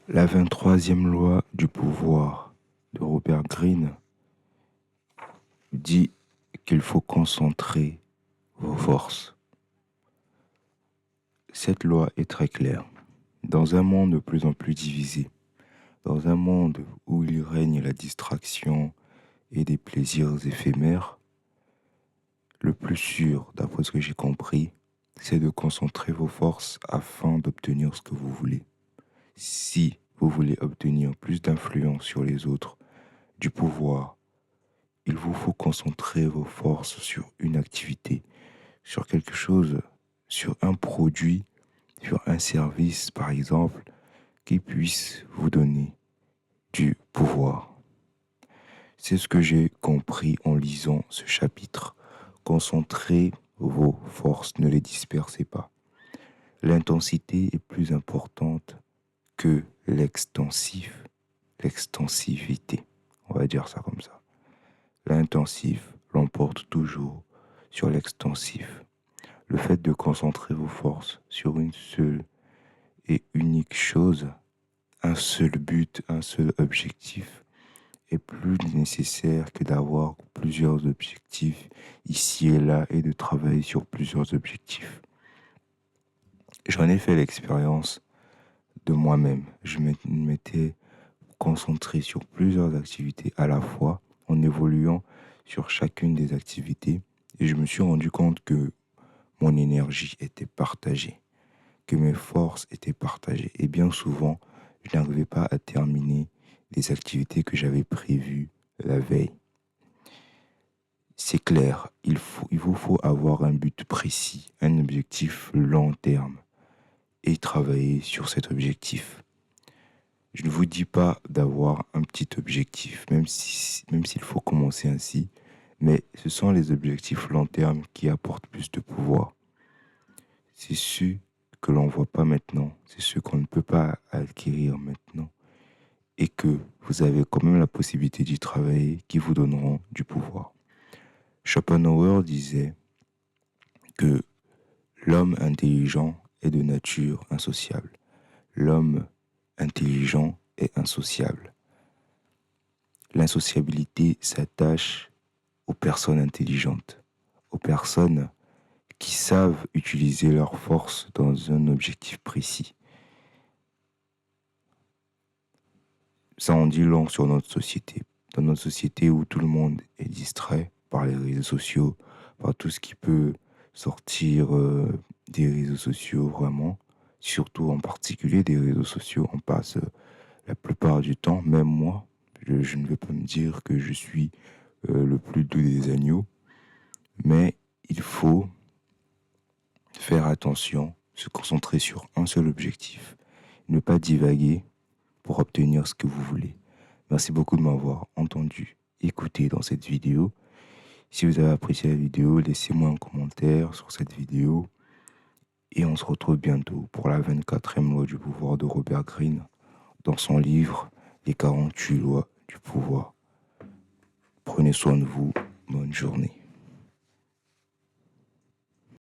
La 23e loi du pouvoir de Robert Greene dit qu'il faut concentrer vos forces. Cette loi est très claire. Dans un monde de plus en plus divisé, dans un monde où il règne la distraction et des plaisirs éphémères, le plus sûr, d'après ce que j'ai compris, c'est de concentrer vos forces afin d'obtenir ce que vous voulez. Si vous voulez obtenir plus d'influence sur les autres, du pouvoir, il vous faut concentrer vos forces sur une activité, sur quelque chose, sur un produit, sur un service, par exemple, qui puisse vous donner du pouvoir. C'est ce que j'ai compris en lisant ce chapitre. Concentrez vos forces, ne les dispersez pas. L'intensité est plus importante que l'extensivité. On va dire ça comme ça. L'intensif l'emporte toujours sur l'extensif. Le fait de concentrer vos forces sur une seule et unique chose, un seul but, un seul objectif, est plus nécessaire que d'avoir plusieurs objectifs ici et là et de travailler sur plusieurs objectifs. J'en ai fait l'expérience de moi-même. Je m'étais concentré sur plusieurs activités à la fois en évoluant sur chacune des activités et je me suis rendu compte que mon énergie était partagée, que mes forces étaient partagées et bien souvent, je n'arrivais pas à terminer les activités que j'avais prévues la veille. C'est clair, il vous faut avoir un but précis, un objectif long terme et travailler sur cet objectif. Je ne vous dis pas d'avoir un petit objectif, même s'il faut commencer ainsi, mais ce sont les objectifs long terme qui apportent plus de pouvoir. C'est ceux que l'on ne voit pas maintenant, c'est ceux qu'on ne peut pas acquérir maintenant et que vous avez quand même la possibilité d'y travailler qui vous donneront du pouvoir. Schopenhauer disait que l'homme intelligent est de nature insociable. L'homme intelligent est insociable. L'insociabilité s'attache aux personnes intelligentes, aux personnes qui savent utiliser leurs forces dans un objectif précis. Ça en dit long sur notre société. Dans notre société où tout le monde est distrait par les réseaux sociaux, par tout ce qui peut sortir des réseaux sociaux vraiment, surtout en particulier des réseaux sociaux, on passe la plupart du temps, même moi, je ne vais pas me dire que je suis le plus doux des agneaux, mais il faut faire attention, se concentrer sur un seul objectif, ne pas divaguer pour obtenir ce que vous voulez. Merci beaucoup de m'avoir entendu, écouté dans cette vidéo. Si vous avez apprécié la vidéo, laissez-moi un commentaire sur cette vidéo et on se retrouve bientôt pour la 24e loi du pouvoir de Robert Greene dans son livre Les 48 lois du pouvoir. Prenez soin de vous, bonne journée.